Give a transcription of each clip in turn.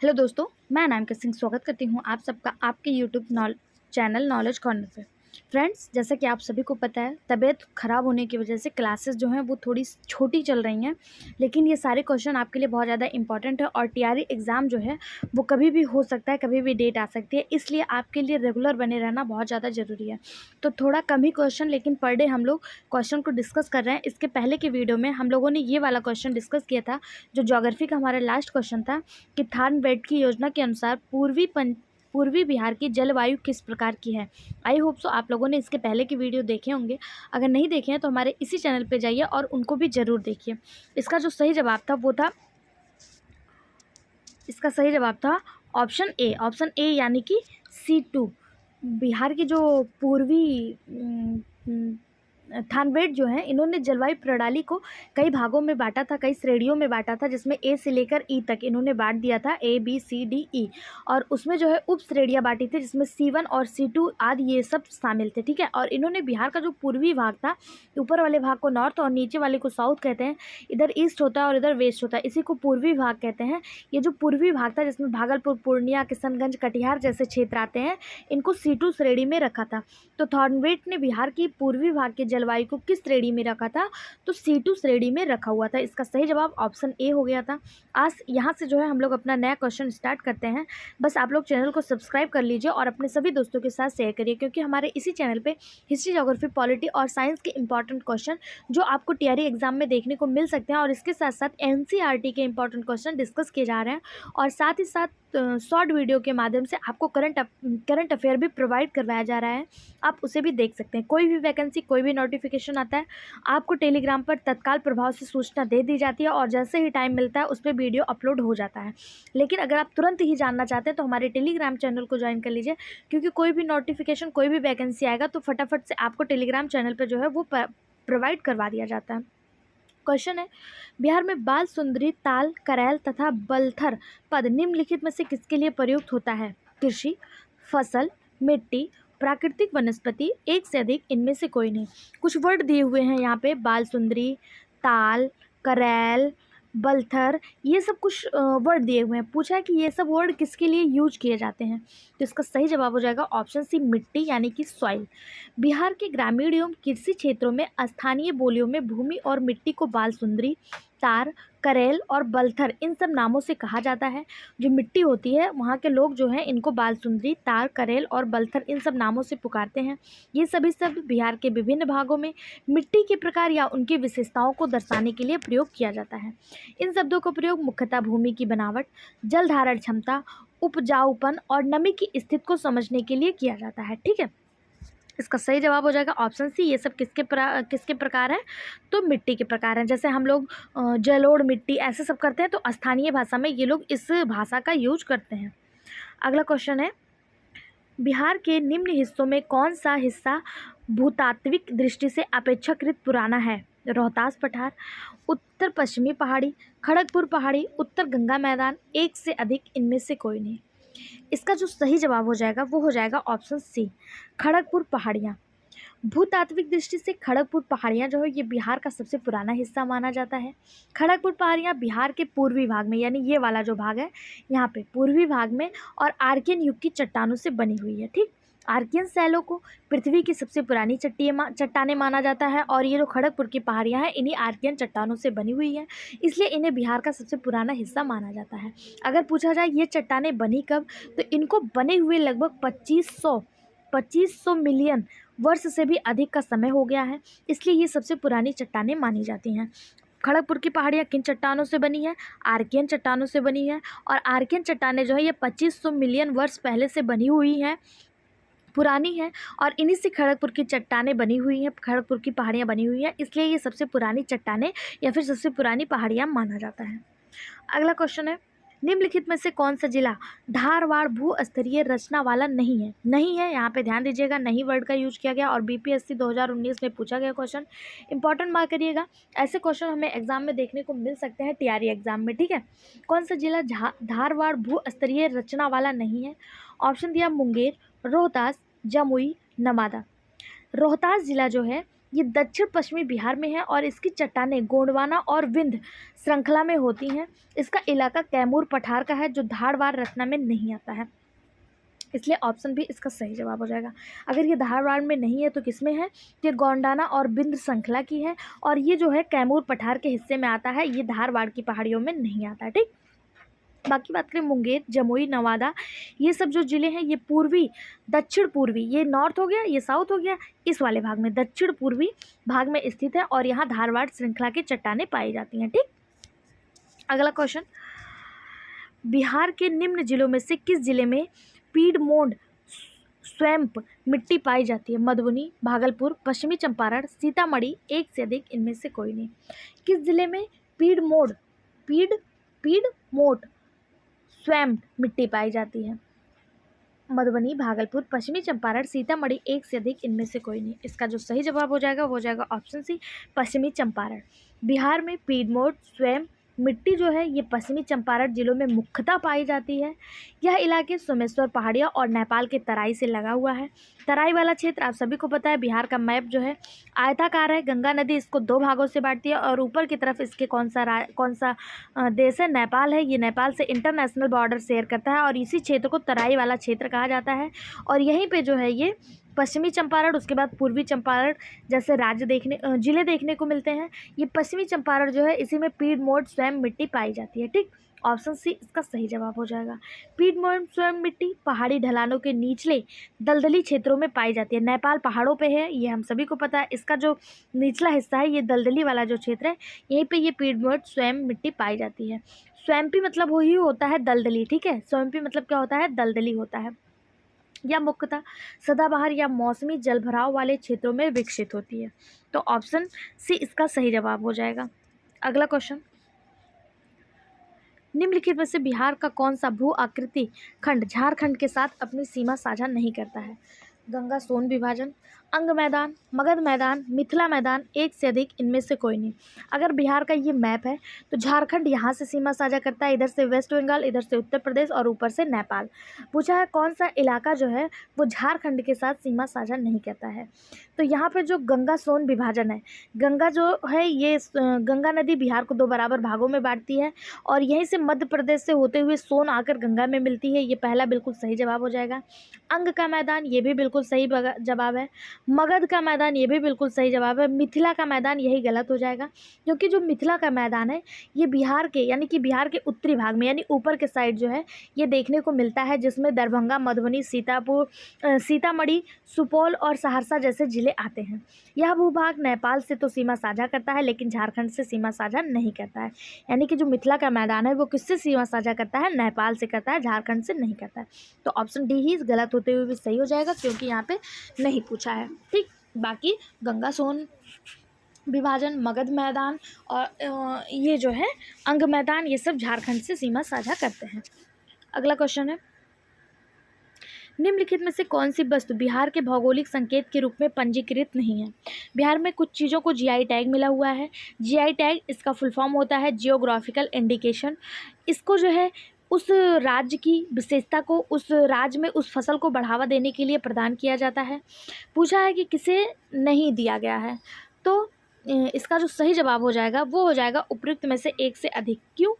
Hello दोस्तों, मैं अनामिका सिंह स्वागत करती हूँ आप सबका आपके यूट्यूब चैनल नॉलेज कॉर्नर पे। फ्रेंड्स, जैसा कि आप सभी को पता है, तबीयत ख़राब होने की वजह से क्लासेस जो हैं वो थोड़ी छोटी चल रही हैं, लेकिन ये सारे क्वेश्चन आपके लिए बहुत ज़्यादा इंपॉर्टेंट है और टीआरई एग्ज़ाम जो है वो कभी भी हो सकता है, कभी भी डेट आ सकती है, इसलिए आपके लिए रेगुलर बने रहना बहुत ज़्यादा ज़रूरी है। तो थोड़ा कम ही क्वेश्चन, लेकिन पर डे हम लोग क्वेश्चन को डिस्कस कर रहे हैं। इसके पहले के वीडियो में हम लोगों ने ये वाला क्वेश्चन डिस्कस किया था, जो ज्योग्राफी का हमारा लास्ट क्वेश्चन था कि थानबेट की योजना के अनुसार पूर्वी बिहार की जलवायु किस प्रकार की है। आई होप सो आप लोगों ने इसके पहले के वीडियो देखे होंगे। अगर नहीं देखे हैं तो हमारे इसी चैनल पे जाइए और उनको भी ज़रूर देखिए। इसका जो सही जवाब था वो था, इसका सही जवाब था ऑप्शन ए यानी कि C2। बिहार की जो पूर्वी थानबेट जो है, इन्होंने जलवायु प्रणाली को कई भागों में बांटा था, कई श्रेणियों में बांटा था, जिसमें ए से लेकर ई तक इन्होंने बांट दिया था, ABCDE। और उसमें जो है उप श्रेणियाँ बांटी थी, जिसमें C1 और C2 आदि ये सब शामिल थे। ठीक है, और इन्होंने बिहार का जो पूर्वी भाग था, ऊपर वाले भाग को नॉर्थ और नीचे वाले को साउथ कहते हैं, इधर ईस्ट होता है और इधर वेस्ट होता है, इसी को पूर्वी भाग कहते हैं। ये जो पूर्वी भाग था, जिसमें भागलपुर, पूर्णिया, किशनगंज, कटिहार जैसे क्षेत्र आते हैं, इनको C2 श्रेणी में रखा था। तो थॉर्नवेट ने बिहार की पूर्वी भाग के जलवायु को किस श्रेणी में रखा था? तो C2 श्रेणी में रखा हुआ था। इसका सही जवाब ऑप्शन ए हो गया था। आज यहाँ से जो है हम लोग अपना नया क्वेश्चन स्टार्ट करते हैं। बस आप लोग चैनल को सब्सक्राइब कर लीजिए और अपने सभी दोस्तों के साथ शेयर करिए, क्योंकि हमारे इसी चैनल पे हिस्ट्री, ज्योग्राफी, पॉलिटी और साइंस के इंपॉर्टेंट क्वेश्चन जो आपको टीआरई एग्जाम में देखने को मिल सकते हैं, और इसके साथ साथ एनसीईआरटी के इंपॉर्टेंट क्वेश्चन डिस्कस किए जा रहे हैं, और साथ ही साथ शॉर्ट वीडियो के माध्यम से आपको करंट अफेयर भी प्रोवाइड करवाया जा रहा है। आप उसे भी देख सकते हैं। कोई भी वैकेंसी, कोई भी नोटिफिकेशन आता है, आपको टेलीग्राम पर तत्काल प्रभाव से सूचना दे दी जाती है, और जैसे ही टाइम मिलता है उस पर वीडियो अपलोड हो जाता है। लेकिन अगर आप तुरंत ही जानना चाहते हैं तो हमारे टेलीग्राम चैनल को ज्वाइन कर लीजिए, क्योंकि कोई भी नोटिफिकेशन, कोई भी वैकेंसी आएगा तो फटाफट से आपको टेलीग्राम चैनल पर जो है वो प्रोवाइड करवा दिया जाता है। क्वेश्चन है, बिहार में बाल सुंदरी, ताल, करैल तथा बलथर पद निम्नलिखित में से किसके लिए प्रयुक्त होता है? कृषि, फसल, मिट्टी, प्राकृतिक वनस्पति, एक से अधिक, इनमें से कोई नहीं। कुछ वर्ड दिए हुए हैं यहाँ पे, बाल सुंदरी, ताल, करैल, बलथर, ये सब कुछ वर्ड दिए हुए हैं। पूछा है कि ये सब वर्ड किसके लिए यूज किए जाते हैं, तो इसका सही जवाब हो जाएगा ऑप्शन सी, मिट्टी यानी कि सॉइल। बिहार के ग्रामीण एवं कृषि क्षेत्रों में स्थानीय बोलियों में भूमि और मिट्टी को बाल सुंदरी, तार, करेल और बलथर, इन सब नामों से कहा जाता है। जो मिट्टी होती है वहाँ के लोग जो हैं इनको बाल सुंदरी, तार, करेल और बलथर, इन सब नामों से पुकारते हैं। ये सभी शब्द बिहार के विभिन्न भागों में मिट्टी के प्रकार या उनकी विशेषताओं को दर्शाने के लिए प्रयोग किया जाता है। इन शब्दों का प्रयोग मुख्यतः भूमि की बनावट, जल धारण क्षमता, उपजाऊपन और नमी की स्थिति को समझने के लिए किया जाता है। ठीक है, इसका सही जवाब हो जाएगा ऑप्शन सी। ये सब किसके प्रकार हैं? तो मिट्टी के प्रकार हैं। जैसे हम लोग जलोढ़ मिट्टी ऐसे सब करते हैं, तो स्थानीय भाषा में ये लोग इस भाषा का यूज करते हैं। अगला क्वेश्चन है, बिहार के निम्न हिस्सों में कौन सा हिस्सा भूतात्विक दृष्टि से अपेक्षाकृत पुराना है? रोहतास पठार, उत्तर पश्चिमी पहाड़ी, खड़गपुर पहाड़ी, उत्तर गंगा मैदान, एक से अधिक, इनमें से कोई नहीं। इसका जो सही जवाब हो जाएगा वो हो जाएगा ऑप्शन सी, खड़गपुर पहाड़ियाँ। भूतात्विक दृष्टि से खड़गपुर पहाड़ियाँ जो है ये बिहार का सबसे पुराना हिस्सा माना जाता है। खड़गपुर पहाड़ियाँ बिहार के पूर्वी भाग में, यानी ये वाला जो भाग है यहाँ पे पूर्वी भाग में, और आर्कियन युग की चट्टानों से बनी हुई है। ठीक, आर्कियन शैलों को पृथ्वी की सबसे पुरानी चट्टानें माना जाता है, और ये जो खड़गपुर की पहाड़ियाँ हैं इन्हीं आर्कियन चट्टानों से बनी हुई हैं, इसलिए इन्हें बिहार का सबसे पुराना हिस्सा माना जाता है। अगर पूछा जाए ये चट्टानें बनी कब, तो इनको बने हुए लगभग 2500 मिलियन वर्ष से भी अधिक का समय हो गया है, इसलिए ये सबसे पुरानी चट्टानें मानी जाती हैं। खड़गपुर की पहाड़ियाँ किन चट्टानों से बनी है? आर्कियन चट्टानों से बनी है, और आर्कियन चट्टानें जो है ये 2500 मिलियन वर्ष पहले से बनी हुई हैं, पुरानी है, और इन्हीं से खड़गपुर की चट्टानें बनी हुई हैं, खड़गपुर की पहाड़ियाँ बनी हुई हैं, इसलिए ये सबसे पुरानी चट्टानें या फिर सबसे पुरानी पहाड़ियाँ माना जाता है। अगला क्वेश्चन है, निम्नलिखित में से कौन सा जिला धारवाड़ भू स्तरीय रचना वाला नहीं है? नहीं है, यहाँ पे ध्यान दीजिएगा, नहीं वर्ड का यूज किया गया, और बीपीएससी 2019 में पूछा गया क्वेश्चन, इंपॉर्टेंट मार्क करिएगा। ऐसे क्वेश्चन हमें एग्जाम में देखने को मिल सकते हैं, टीआरई एग्जाम में। ठीक है, कौन सा जिला धारवाड़ भू स्तरीय रचना वाला नहीं है? ऑप्शन दिया, मुंगेर, रोहतास, जमुई, नवादा। रोहतास जिला जो है ये दक्षिण पश्चिमी बिहार में है और इसकी चट्टानें गोंडवाना और विंध्य श्रृंखला में होती हैं। इसका इलाका कैमूर पठार का है जो धारवाड़ रत्ना में नहीं आता है, इसलिए ऑप्शन भी इसका सही जवाब हो जाएगा। अगर ये धारवाड़ में नहीं है तो किस में है? ये गोंडाना और बिंद श्रृंखला की है और ये जो है कैमूर पठार के हिस्से में आता है, ये धारवाड़ की पहाड़ियों में नहीं आता है। ठीक, बाकी बात करें मुंगेर, जमुई, नवादा, ये सब जो ज़िले हैं ये पूर्वी, दक्षिण पूर्वी, ये नॉर्थ हो गया, ये साउथ हो गया, इस वाले भाग में दक्षिण पूर्वी भाग में स्थित है और यहाँ धारवाड़ श्रृंखला की चट्टानें पाई जाती हैं। ठीक, अगला क्वेश्चन, बिहार के निम्न जिलों में से किस जिले में पीडमोंड स्वैम्प मिट्टी पाई जाती है? मधुबनी, भागलपुर, पश्चिमी चंपारण, सीतामढ़ी, एक से अधिक, इनमें से कोई नहीं। किस जिले में पीडमोड स्वैम्प मिट्टी पाई जाती है? मधुबनी, भागलपुर, पश्चिमी चंपारण, सीतामढ़ी, एक से अधिक, इनमें से कोई नहीं। इसका जो सही जवाब हो जाएगा वो हो जाएगा ऑप्शन सी, पश्चिमी चंपारण। बिहार में पीडमोड स्वैम्प मिट्टी जो है ये पश्चिमी चंपारण जिलों में मुख्यतः पाई जाती है। यह इलाके सोमेश्वर पहाड़ियाँ और नेपाल के तराई से लगा हुआ है। तराई वाला क्षेत्र आप सभी को पता है, बिहार का मैप जो है आयताकार है। गंगा नदी इसको दो भागों से बांटती है और ऊपर की तरफ इसके कौन सा देश है? नेपाल है। ये नेपाल से इंटरनेशनल बॉर्डर शेयर करता है और इसी क्षेत्र को तराई वाला क्षेत्र कहा जाता है। और यहीं पे जो है ये पश्चिमी चंपारण, उसके बाद पूर्वी चंपारण जैसे जिले देखने को मिलते हैं। ये पश्चिमी चंपारण जो है इसी में पीडमोड स्वयं मिट्टी पाई जाती है। ठीक, ऑप्शन सी इसका सही जवाब हो जाएगा। पीडमोड स्वयं मिट्टी पहाड़ी ढलानों के निचले दलदली क्षेत्रों में पाई जाती है। नेपाल पहाड़ों पे है, ये हम सभी को पता है। इसका जो निचला हिस्सा है ये दलदली वाला जो क्षेत्र है, यहीं पे ये पीडमोड स्वयं मिट्टी पाई जाती है। स्वयंपी मतलब वही होता है दलदली। ठीक है, स्वयंपी मतलब क्या होता है? दलदली होता है। या मुख्यतः सदाबहार या मौसमी जलभराव वाले क्षेत्रों में विकसित होती है। तो ऑप्शन सी इसका सही जवाब हो जाएगा। अगला क्वेश्चन, निम्नलिखित में से बिहार का कौन सा भू आकृति खंड झारखंड के साथ अपनी सीमा साझा नहीं करता है? गंगा सोन विभाजन, अंग मैदान, मगध मैदान, मिथिला मैदान, एक से अधिक, इनमें से कोई नहीं। अगर बिहार का ये मैप है तो झारखंड यहाँ से सीमा साझा करता है, इधर से वेस्ट बंगाल, इधर से उत्तर प्रदेश और ऊपर से नेपाल। पूछा है कौन सा इलाका जो है वो झारखंड के साथ सीमा साझा नहीं करता है। तो यहाँ पर जो गंगा सोन विभाजन है, गंगा जो है ये गंगा नदी बिहार को दो बराबर भागों में बांटती है और यहीं से मध्य प्रदेश से होते हुए सोन आकर गंगा में मिलती है। ये पहला बिल्कुल सही जवाब हो जाएगा। अंग का मैदान, ये भी बिल्कुल सही जवाब है। मगध का मैदान, ये भी बिल्कुल सही जवाब है। मिथिला का मैदान यही गलत हो जाएगा, क्योंकि जो मिथिला का मैदान है ये बिहार के यानी कि बिहार के उत्तरी भाग में यानी ऊपर के साइड जो है ये देखने को मिलता है, जिसमें दरभंगा, मधुबनी, सीतामढ़ी, सुपौल और सहरसा जैसे जिले आते हैं। यह भूभाग नेपाल से तो सीमा साझा करता है लेकिन झारखंड से सीमा साझा नहीं करता है। यानी कि जो मिथिला का मैदान है वो किससे सीमा साझा करता है? नेपाल से करता है, झारखंड से नहीं करता है। तो ऑप्शन डी ही गलत होते हुए भी सही हो जाएगा, क्योंकि यहाँ पे नहीं पूछा है। ठीक, बाकी गंगा सोन विभाजन, मगध मैदान और ये जो है अंग मैदान, ये सब झारखंड से सीमा साझा करते हैं। अगला क्वेश्चन है, निम्नलिखित में से कौन सी वस्तु बिहार के भौगोलिक संकेत के रूप में पंजीकृत नहीं है? बिहार में कुछ चीज़ों को जीआई टैग मिला हुआ है। जीआई टैग इसका फुल फॉर्म होता है जियोग्राफिकल इंडिकेशन। इसको जो है उस राज्य की विशेषता को, उस राज्य में उस फसल को बढ़ावा देने के लिए प्रदान किया जाता है। पूछा है कि किसे नहीं दिया गया है, तो इसका जो सही जवाब हो जाएगा वो हो जाएगा उपयुक्त में से एक से अधिक। क्यों?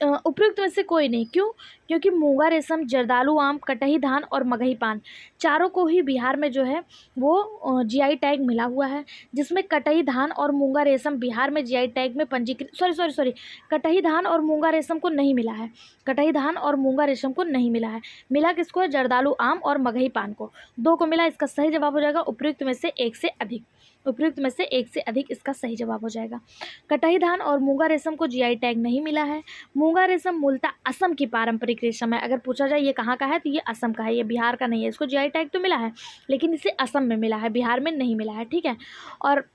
उपयुक्त में से कोई नहीं। क्यों? क्योंकि मूंगा रेशम, जर्दालू आम, कटही धान और मगही पान, चारों को ही बिहार में जो है वो जीआई टैग मिला हुआ है, जिसमें कटही धान और मूंगा रेशम बिहार में जीआई टैग में पंजीकृत सॉरी कटही धान और मूंगा रेशम को नहीं मिला है। कटही धान और मूंगा रेशम को नहीं मिला है। मिला किसको है? जर्दालू आम और मगही पान को, दो को मिला। इसका सही जवाब हो जाएगा उपयुक्त में से एक से अधिक। उपयुक्त में से एक से अधिक इसका सही जवाब हो जाएगा। कटही धान और मूंगा रेशम को जीआई टैग नहीं मिला है। मूंगा रेशम मूलतः असम की पारंपरिक रेशम है। अगर पूछा जाए ये कहाँ का है तो ये असम का है, ये बिहार का नहीं है। इसको जीआई टैग तो मिला है लेकिन इसे असम में मिला है, बिहार में नहीं मिला है। ठीक है, और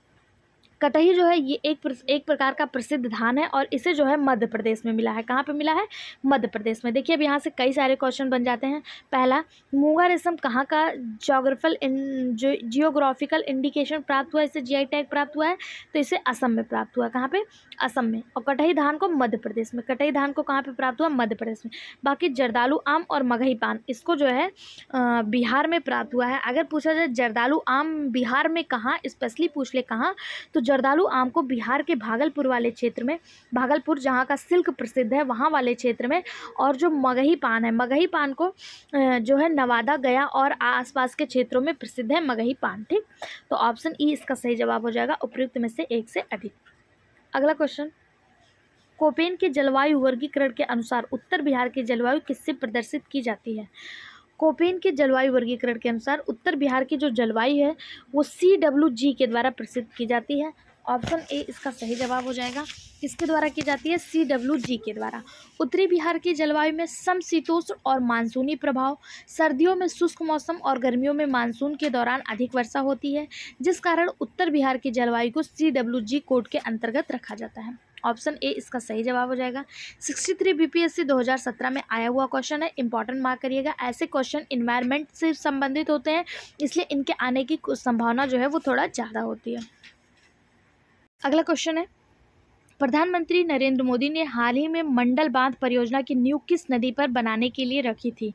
कटही जो है ये एक प्रकार का प्रसिद्ध धान है और इसे जो है मध्य प्रदेश में मिला है। कहाँ पे मिला है? मध्य प्रदेश में। देखिए अब यहाँ से कई सारे क्वेश्चन बन जाते हैं। पहला, मूंगा रेशम कहाँ का जियोग्राफिकल इंडिकेशन प्राप्त हुआ, इसे जीआई टैग प्राप्त हुआ है? तो इसे असम में प्राप्त हुआ। कहाँ पे? असम में। और कटही धान को मध्य प्रदेश में। कटही धान को कहाँ पे प्राप्त हुआ? मध्य प्रदेश में। बाकी जर्दालू आम और मगही पान, इसको जो है बिहार में प्राप्त हुआ है। अगर पूछा जाए जर्दालू आम बिहार में कहाँ, स्पेशली पूछ ले कहाँ, तो जर्दालू आम को बिहार के भागलपुर वाले क्षेत्र में, भागलपुर जहाँ का सिल्क प्रसिद्ध है वहाँ वाले क्षेत्र में। और जो मगही पान है, मगही पान को जो है नवादा, गया और आसपास के क्षेत्रों में प्रसिद्ध है मगही पान। ठीक, तो ऑप्शन ई इसका सही जवाब हो जाएगा, उपयुक्त में से एक से अधिक। अगला क्वेश्चन, कोपेन के जलवायु वर्गीकरण के अनुसार उत्तर बिहार की जलवायु किससे प्रदर्शित की जाती है? कोपेन के जलवायु वर्गीकरण के अनुसार उत्तर बिहार की जो जलवायु है वो CWG के द्वारा प्रसिद्ध की जाती है। ऑप्शन ए इसका सही जवाब हो जाएगा। किसके द्वारा की जाती है? CWG के द्वारा। उत्तरी बिहार की जलवायु में समशीतोष्ण और मानसूनी प्रभाव, सर्दियों में शुष्क मौसम और गर्मियों में मानसून के दौरान अधिक वर्षा होती है, जिस कारण उत्तर बिहार की जलवायु को CWG कोड के अंतर्गत रखा जाता है। ऑप्शन ए इसका सही जवाब हो जाएगा। 63 BPSC 2017 में आया हुआ क्वेश्चन है, इंपॉर्टेंट मार्क करिएगा। ऐसे क्वेश्चन इन्वायरमेंट से संबंधित होते हैं, इसलिए इनके आने की संभावना जो है वो थोड़ा ज़्यादा होती है। अगला क्वेश्चन है, प्रधानमंत्री नरेंद्र मोदी ने हाल ही में मंडल बांध परियोजना की नींव किस नदी पर बनाने के लिए रखी थी?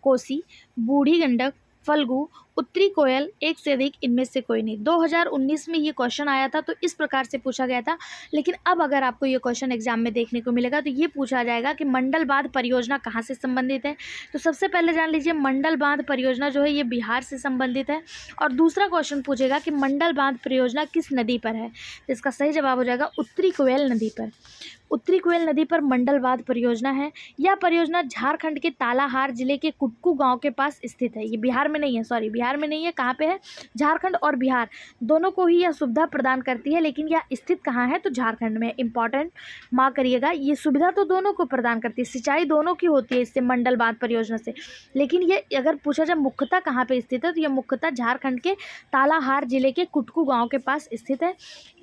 कोसी, बूढ़ी गंडक, फल्गु, उत्तरी कोयल, एक से अधिक, इनमें से कोई नहीं। 2019 में ये क्वेश्चन आया था तो इस प्रकार से पूछा गया था, लेकिन अब अगर आपको ये क्वेश्चन एग्जाम में देखने को मिलेगा तो ये पूछा जाएगा कि मंडल बांध परियोजना कहाँ से संबंधित है। तो सबसे पहले जान लीजिए मंडल बांध परियोजना जो है ये बिहार से संबंधित है। और दूसरा क्वेश्चन पूछेगा कि मंडल बांध परियोजना किस नदी पर है, तो इसका सही जवाब हो जाएगा उत्तरी कोयल नदी पर। उत्तरी कोयल नदी पर मंडल बांध परियोजना है। यह परियोजना झारखंड के तालाहार जिले के कुटकू गांव के पास स्थित है। ये बिहार में नहीं है, सॉरी बिहार में नहीं है, कहाँ पे है? झारखंड और बिहार दोनों को ही यह सुविधा प्रदान करती है, लेकिन यह स्थित कहाँ है? तो झारखंड में। इंपॉर्टेंट मार्क करिएगा, ये सुविधा तो दोनों को प्रदान करती है, सिंचाई दोनों की होती है इससे, मंडल बांध परियोजना से। लेकिन ये अगर पूछा जाए मुख्यतः कहाँ पे स्थित है, तो यह मुख्यतः झारखंड के तालाहार जिले के कुटकू गाँव के पास स्थित है।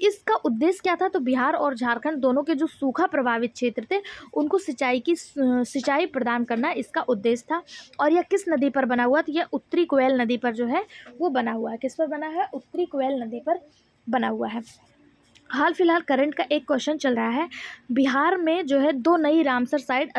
इसका उद्देश्य क्या था? तो बिहार और झारखंड दोनों के जो सूखा प्रभावित क्षेत्र थे उनको सिंचाई प्रदान करना इसका उद्देश्य था। और यह किस नदी पर बना हुआ? तो यह उत्तरी कोयल नदी पर जो है वो बना हुआ है। किस पर बना है? उत्तरी कोयल नदी पर बना हुआ है। हाल फिलहाल करंट का एक क्वेश्चन चल रहा है, बिहार में जो है 2 नई रामसर साइट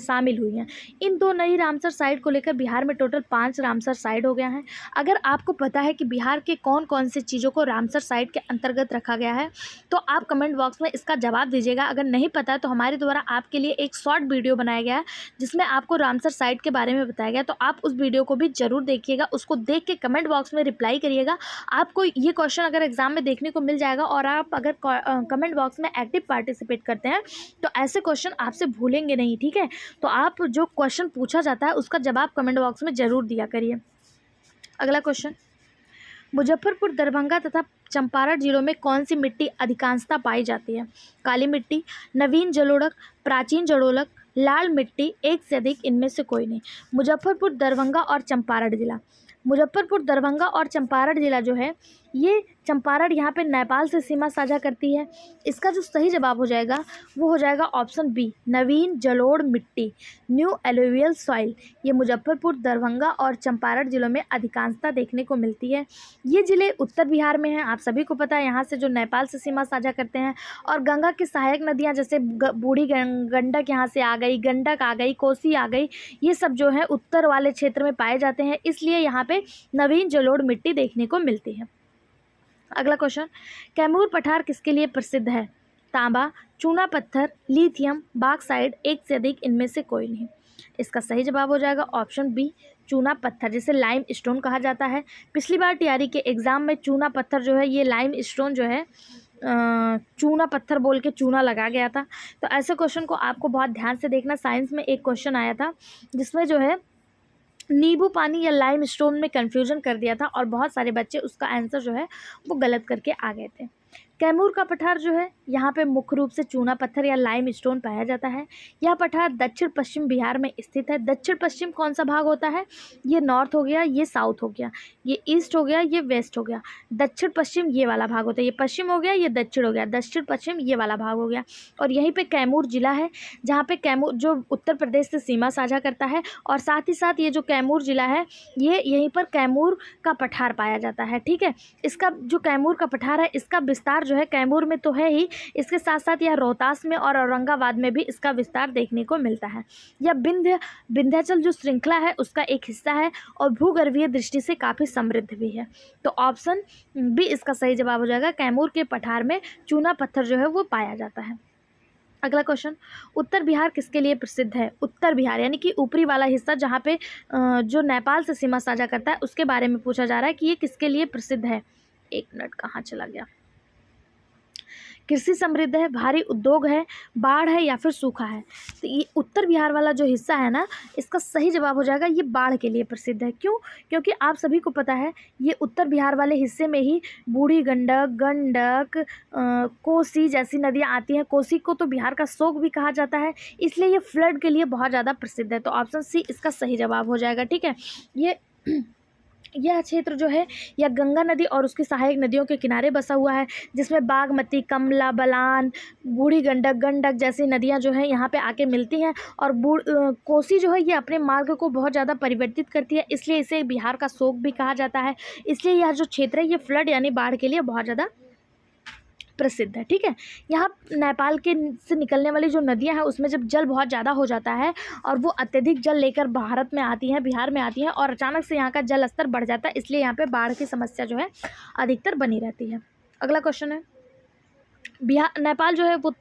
शामिल हुई हैं। इन 2 नई रामसर साइट को लेकर बिहार में टोटल 5 रामसर साइट हो गया है। अगर आपको पता है कि बिहार के कौन कौन से चीज़ों को रामसर साइट के अंतर्गत रखा गया है तो आप कमेंट बॉक्स में इसका जवाब दीजिएगा। अगर नहीं पता तो हमारे द्वारा आपके लिए एक शॉर्ट वीडियो बनाया गया है जिसमें आपको रामसर साइट के बारे में बताया गया, तो आप उस वीडियो को भी ज़रूर देखिएगा। उसको देख के कमेंट बॉक्स में रिप्लाई करिएगा। आपको ये क्वेश्चन अगर एग्जाम में देखने को मिल जाएगा और आप अगर कमेंट बॉक्स में एक्टिव पार्टिसिपेट करते हैं तो ऐसे क्वेश्चन आपसे भूलेंगे नहीं। ठीक है, तो आप जो क्वेश्चन पूछा जाता है उसका जवाब कमेंट बॉक्स में ज़रूर दिया करिए। अगला क्वेश्चन, मुजफ्फरपुर, दरभंगा तथा चंपारण जिलों में कौन सी मिट्टी अधिकांशतः पाई जाती है? काली मिट्टी, नवीन जलोढ़, प्राचीन जलोढ़, लाल मिट्टी, एक से अधिक, इनमें से कोई नहीं। मुजफ्फरपुर, दरभंगा और चंपारण जिला, मुजफ्फरपुर, दरभंगा और चंपारण जिला जो है ये चंपारण यहाँ पे नेपाल से सीमा साझा करती है। इसका जो सही जवाब हो जाएगा वो हो जाएगा ऑप्शन बी, नवीन जलोढ़ मिट्टी, न्यू एलुवियल सॉइल। ये मुजफ्फरपुर, दरभंगा और चंपारण जिलों में अधिकांशतः देखने को मिलती है। ये ज़िले उत्तर बिहार में हैं, आप सभी को पता है, यहाँ से जो नेपाल से सीमा साझा करते हैं। और गंगा की सहायक नदियाँ जैसे बूढ़ी गंडक यहाँ से आ गई, गंडक आ गई, कोसी आ गई, ये सब जो है उत्तर वाले क्षेत्र में पाए जाते हैं, इसलिए यहाँ पे नवीन जलोढ़ मिट्टी देखने को मिलती है। अगला क्वेश्चन, कैमूर पठार किसके लिए प्रसिद्ध है? तांबा, चूना पत्थर, लिथियम, बॉक्साइट, एक से अधिक, इनमें से कोई नहीं। इसका सही जवाब हो जाएगा ऑप्शन बी, चूना पत्थर, जिसे लाइम स्टोन कहा जाता है। पिछली बार टीआरई के एग्ज़ाम में चूना पत्थर जो है ये लाइम स्टोन जो है चूना पत्थर बोल के चूना लगा गया था। तो ऐसे क्वेश्चन को आपको बहुत ध्यान से देखना। साइंस में एक क्वेश्चन आया था जिसमें जो है नींबू पानी या लाइम स्टोन में कन्फ्यूजन कर दिया था और बहुत सारे बच्चे उसका आंसर जो है वो गलत करके आ गए थे। कैमूर का पठार जो है यहाँ पे मुख्य रूप से चूना पत्थर या लाइम स्टोन पाया जाता है। यह पठार दक्षिण पश्चिम बिहार में स्थित है। दक्षिण पश्चिम कौन सा भाग होता है? ये नॉर्थ हो गया, ये साउथ हो गया, ये ईस्ट हो गया, ये वेस्ट हो गया। दक्षिण पश्चिम ये वाला भाग होता है, ये पश्चिम हो गया, ये दक्षिण हो गया, दक्षिण पश्चिम ये वाला भाग हो गया। और यहीं पे कैमूर जिला है, जहाँ पे कैमूर जो उत्तर प्रदेश से सीमा साझा करता है। और साथ ही साथ ये जो कैमूर जिला है, ये यहीं पर कैमूर का पठार पाया जाता है। ठीक है, इसका जो कैमूर का पठार है, इसका विस्तार जो है कैमूर में तो है ही, इसके साथ साथ यह रोहतास में और औरंगाबाद में भी इसका विस्तार देखने को मिलता है। यह विंध्याचल जो श्रृंखला है उसका एक हिस्सा है और भूगर्भीय दृष्टि से काफ़ी समृद्ध भी है। तो ऑप्शन बी इसका सही जवाब हो जाएगा। कैमूर के पठार में चूना पत्थर जो है वो पाया जाता है। अगला क्वेश्चन, उत्तर बिहार किसके लिए प्रसिद्ध है? उत्तर बिहार यानी कि ऊपरी वाला हिस्सा जहाँ पे जो नेपाल से सीमा साझा करता है, उसके बारे में पूछा जा रहा है कि ये किसके लिए प्रसिद्ध है। एक मिनट, कहाँ चला गया? कृषि समृद्ध है, भारी उद्योग है, बाढ़ है या फिर सूखा है? तो ये उत्तर बिहार वाला जो हिस्सा है ना, इसका सही जवाब हो जाएगा ये बाढ़ के लिए प्रसिद्ध है। क्यों? क्योंकि आप सभी को पता है ये उत्तर बिहार वाले हिस्से में ही बूढ़ी गंडक, गंडक, कोसी जैसी नदियाँ आती हैं। कोसी को तो बिहार का शोक भी कहा जाता है, इसलिए ये फ्लड के लिए बहुत ज़्यादा प्रसिद्ध है। तो ऑप्शन सी इसका सही जवाब हो जाएगा। ठीक है, यह क्षेत्र जो है यह गंगा नदी और उसकी सहायक नदियों के किनारे बसा हुआ है, जिसमें बागमती, कमला बलान, बूढ़ी गंडक, गंडक जैसी नदियां जो है यहाँ पे आके मिलती हैं। और कोसी जो है ये अपने मार्ग को बहुत ज़्यादा परिवर्तित करती है, इसलिए इसे बिहार का शोक भी कहा जाता है। इसलिए यह जो क्षेत्र है ये फ्लड यानी बाढ़ के लिए बहुत ज़्यादा प्रसिद्ध है। ठीक है, यहाँ नेपाल के से निकलने वाली जो नदियाँ हैं उसमें जब जल बहुत ज़्यादा हो जाता है और वो अत्यधिक जल लेकर भारत में आती हैं, बिहार में आती हैं, और अचानक से यहाँ का जल स्तर बढ़ जाता है, इसलिए यहाँ पे बाढ़ की समस्या जो है अधिकतर बनी रहती है। अगला क्वेश्चन है, बिहार नेपाल जो है वो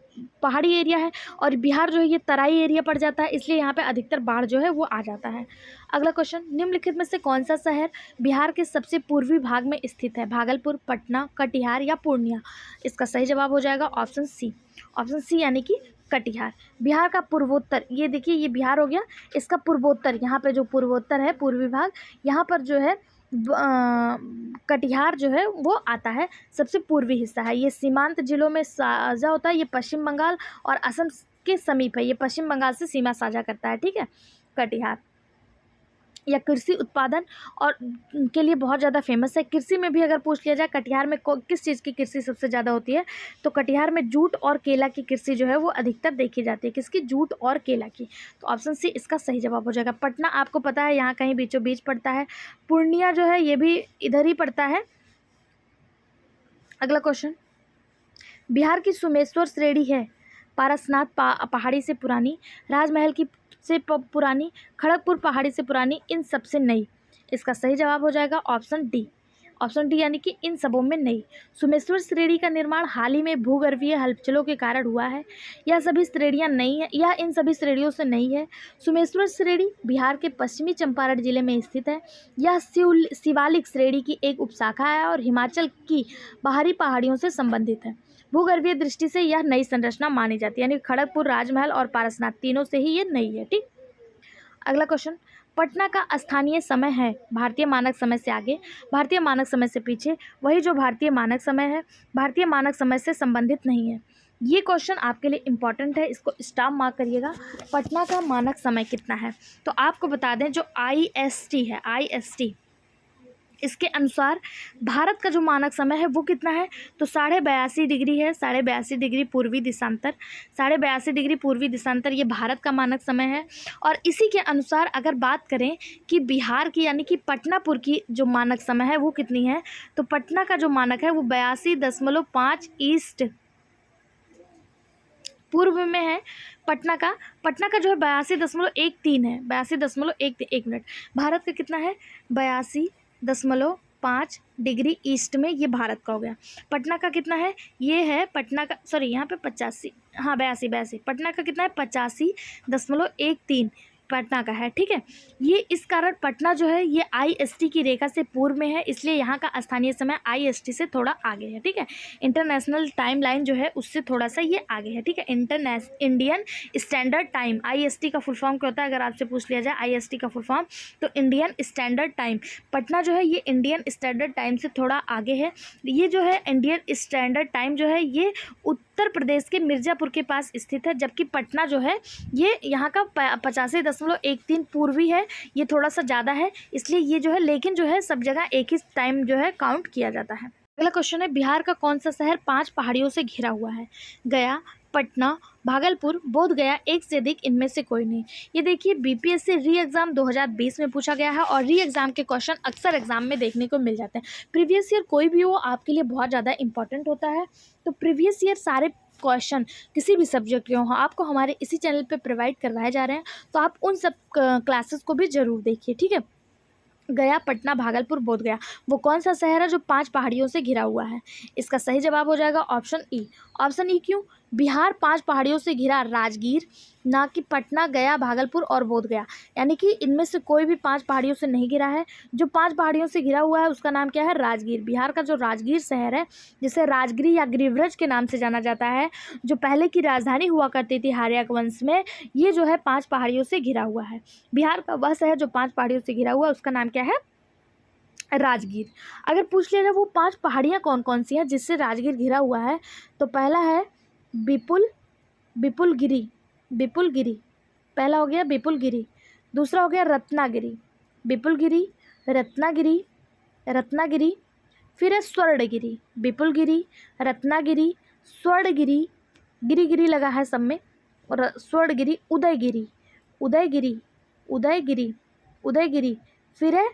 पहाड़ी एरिया है और बिहार जो है ये तराई एरिया पड़ जाता है, इसलिए यहाँ पे अधिकतर बाढ़ जो है वो आ जाता है। अगला क्वेश्चन, निम्नलिखित में से कौन सा शहर बिहार के सबसे पूर्वी भाग में स्थित है? भागलपुर, पटना, कटिहार या पूर्णिया? इसका सही जवाब हो जाएगा ऑप्शन सी। ऑप्शन सी यानी कि कटिहार। बिहार का पूर्वोत्तर, ये देखिए ये बिहार हो गया, इसका पूर्वोत्तर, यहाँ पे जो पूर्वोत्तर है पूर्वी भाग, यहाँ पर जो है कटिहार जो है वो आता है, सबसे पूर्वी हिस्सा है। ये सीमांत जिलों में साझा होता है, ये पश्चिम बंगाल और असम के समीप है, ये पश्चिम बंगाल से सीमा साझा करता है। ठीक है, कटिहार। या कृषि उत्पादन और के लिए बहुत ज़्यादा फेमस है। कृषि में भी अगर पूछ लिया जाए कटिहार में किस चीज़ की कृषि सबसे ज़्यादा होती है, तो कटिहार में जूट और केला की कृषि जो है वो अधिकतर देखी जाती है। किसकी? जूट और केला की। तो ऑप्शन सी इसका सही जवाब हो जाएगा। पटना आपको पता है यहाँ कहीं बीचों बीच पड़ता है। पूर्णिया जो है ये भी इधर ही पड़ता है। अगला क्वेश्चन, बिहार की सुमेश्वर श्रेणी है पारसनाथ पहाड़ी से पुरानी, राजमहल की से पुरानी, खड़गपुर पहाड़ी से पुरानी, इन सबसे नई? इसका सही जवाब हो जाएगा ऑप्शन डी। ऑप्शन डी यानी कि इन सबों में नई। सुमेश्वर श्रेणी का निर्माण हाल ही में भूगर्भीय हलचलों के कारण हुआ है। यह सभी श्रेणियां नई है, यह इन सभी श्रेणियों से नई है। सुमेश्वर श्रेणी बिहार के पश्चिमी चंपारण जिले में स्थित है। यह शिवालिक श्रेणी की एक उपशाखा है और हिमाचल की बाहरी पहाड़ियों से संबंधित है। भूगर्भीय दृष्टि से यह नई संरचना मानी जाती है, यानी खड़गपुर, राजमहल और पारसनाथ तीनों से ही ये नई है। ठीक, अगला क्वेश्चन, पटना का स्थानीय समय है भारतीय मानक समय से आगे, भारतीय मानक समय से पीछे, वही जो भारतीय मानक समय है, भारतीय मानक समय से संबंधित नहीं है? ये क्वेश्चन आपके लिए इम्पॉर्टेंट है, इसको स्टार मार्क करिएगा। पटना का मानक समय कितना है? तो आपको बता दें जो IST है, IST, इसके अनुसार भारत का जो मानक समय है वो कितना है? तो 82.5 डिग्री है। 82.5 डिग्री पूर्वी दिशांतर, 82.5 डिग्री पूर्वी दिशांतर ये भारत का मानक समय है। और इसी के अनुसार अगर बात करें कि बिहार की यानी कि पटनापुर की जो मानक समय है वो कितनी है, तो पटना का जो मानक है वो 82.5 ईस्ट पूर्व में है। पटना का जो है 82.13 है, 82.13। एक मिनट, भारत का कितना है? 82.5 डिग्री ईस्ट में ये भारत का हो गया। पटना का कितना है? ये है पटना का, सॉरी यहाँ पे 85, हाँ 82। पटना का कितना है? 85.13 पटना का है। ठीक है, ये इस कारण पटना जो है ये IST की रेखा से पूर्व में है, इसलिए यहाँ का स्थानीय समय IST से थोड़ा आगे है। ठीक है, इंटरनेशनल टाइम लाइन जो है उससे थोड़ा सा ये आगे है। ठीक है, इंडियन स्टैंडर्ड टाइम, IST का फुल फॉर्म क्या होता है अगर आपसे पूछ लिया जाए IST का फुल फॉर्म, तो इंडियन स्टैंडर्ड टाइम। पटना जो है ये इंडियन स्टैंडर्ड टाइम से थोड़ा आगे है। ये जो है इंडियन स्टैंडर्ड टाइम जो है ये उत्तर उत्तर प्रदेश के मिर्ज़ापुर के पास स्थित है, जबकि पटना जो है ये यहाँ का 85.13 पूर्वी है, ये थोड़ा सा ज़्यादा है इसलिए ये जो है, लेकिन जो है सब जगह एक ही टाइम जो है काउंट किया जाता है। अगला क्वेश्चन है, बिहार का कौन सा शहर 5 पहाड़ियों से घिरा हुआ है? गया, पटना, भागलपुर, बोध गया, एक से अधिक, इनमें से कोई नहीं। ये देखिए बीपीएससी री एग्ज़ाम 2020 में पूछा गया है और री एग्ज़ाम के क्वेश्चन अक्सर एग्जाम में देखने को मिल जाते हैं। प्रीवियस ईयर कोई भी हो आपके लिए बहुत ज़्यादा इंपॉर्टेंट होता है, तो प्रीवियस ईयर सारे क्वेश्चन किसी भी सब्जेक्ट के हों आपको हमारे इसी चैनल पर प्रोवाइड करवाए जा रहे हैं, तो आप उन सब क्लासेस को भी ज़रूर देखिए, ठीक है। गया, पटना, भागलपुर, बोध गया, वो कौन सा शहर है जो 5 पहाड़ियों से घिरा हुआ है? इसका सही जवाब हो जाएगा ऑप्शन ई। ऑप्शन ई क्यों? बिहार 5 पहाड़ियों से घिरा राजगीर, ना कि पटना, गया, भागलपुर और बोध गया, यानी कि इनमें से कोई भी 5 पहाड़ियों से नहीं घिरा है। जो 5 पहाड़ियों से घिरा हुआ है उसका नाम क्या है? राजगीर। बिहार का जो राजगीर शहर है, जिसे राजगिरी या गिरिव्रज के नाम से जाना जाता है, जो पहले की राजधानी हुआ करती थी हार्यक वंश में, ये जो है 5 पहाड़ियों से घिरा हुआ है। बिहार का वह शहर जो 5 पहाड़ियों से घिरा हुआ है उसका नाम क्या है? राजगीर। अगर पूछ लिया जाए वो 5 पहाड़ियाँ कौन कौन सी हैं जिससे राजगीर घिरा हुआ है, तो पहला है बिपुलगिरी, बिपुलगिरी, पहला हो गया बिपुलगिरी। दूसरा हो गया रत्नागिरी, बिपुलगिरी, रत्नागिरी, रत्नागिरी। फिर है स्वर्णगिरी, बिपुलगिरी, रत्नागिरी, स्वर्णगिरी, गिरी गिरी लगा है सब में, और स्वर्णगिरी, उदयगिरी, उदयगिरी, उदयगिरी, उदयगिरी। फिर है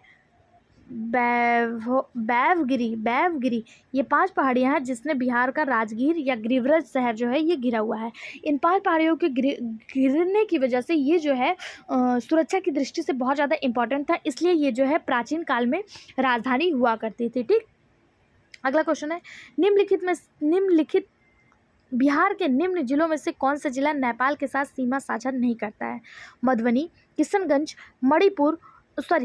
बैवगिरी, बैवगिरी। ये 5 पहाड़ियाँ हैं जिसने बिहार का राजगीर या गिरिव्रज शहर जो है ये घिरा हुआ है। इन 5 पहाड़ियों के गिरने की वजह से ये जो है सुरक्षा की दृष्टि से बहुत ज़्यादा इम्पोर्टेंट था, इसलिए ये जो है प्राचीन काल में राजधानी हुआ करती थी, ठीक। अगला क्वेश्चन है, निम्नलिखित बिहार के निम्न जिलों में से कौन सा जिला नेपाल के साथ सीमा साझा नहीं करता है? मधुबनी, किशनगंज,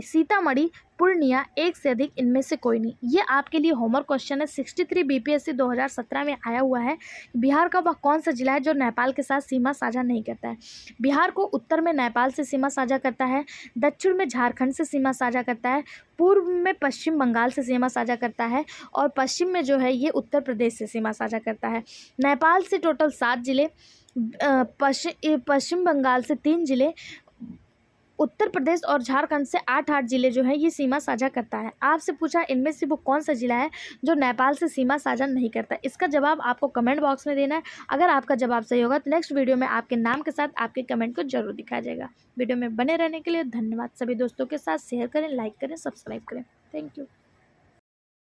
सीतामढ़ी, पूर्णिया, एक से अधिक, इनमें से कोई नहीं। ये आपके लिए होमवर्क क्वेश्चन है, 63 बीपीएससी 2017 में आया हुआ है। बिहार का वह कौन सा जिला है जो नेपाल के साथ सीमा साझा नहीं करता है? बिहार को उत्तर में नेपाल से सीमा साझा करता है, दक्षिण में झारखंड से सीमा साझा करता है, पूर्व में पश्चिम बंगाल से सीमा साझा करता है, और पश्चिम में जो है ये उत्तर प्रदेश से सीमा साझा करता है। नेपाल से टोटल 7 जिले, पश्चिम बंगाल से 3 जिले, उत्तर प्रदेश और झारखंड से 8 जिले जो है ये सीमा साझा करता है। आपसे पूछा इनमें से वो कौन सा जिला है जो नेपाल से सीमा साझा नहीं करता? इसका जवाब आपको कमेंट बॉक्स में देना है। अगर आपका जवाब सही होगा तो नेक्स्ट वीडियो में आपके नाम के साथ आपके कमेंट को जरूर दिखाया जाएगा। वीडियो में बने रहने के लिए धन्यवाद। सभी दोस्तों के साथ शेयर करें, लाइक करें, सब्सक्राइब करें। Thank you.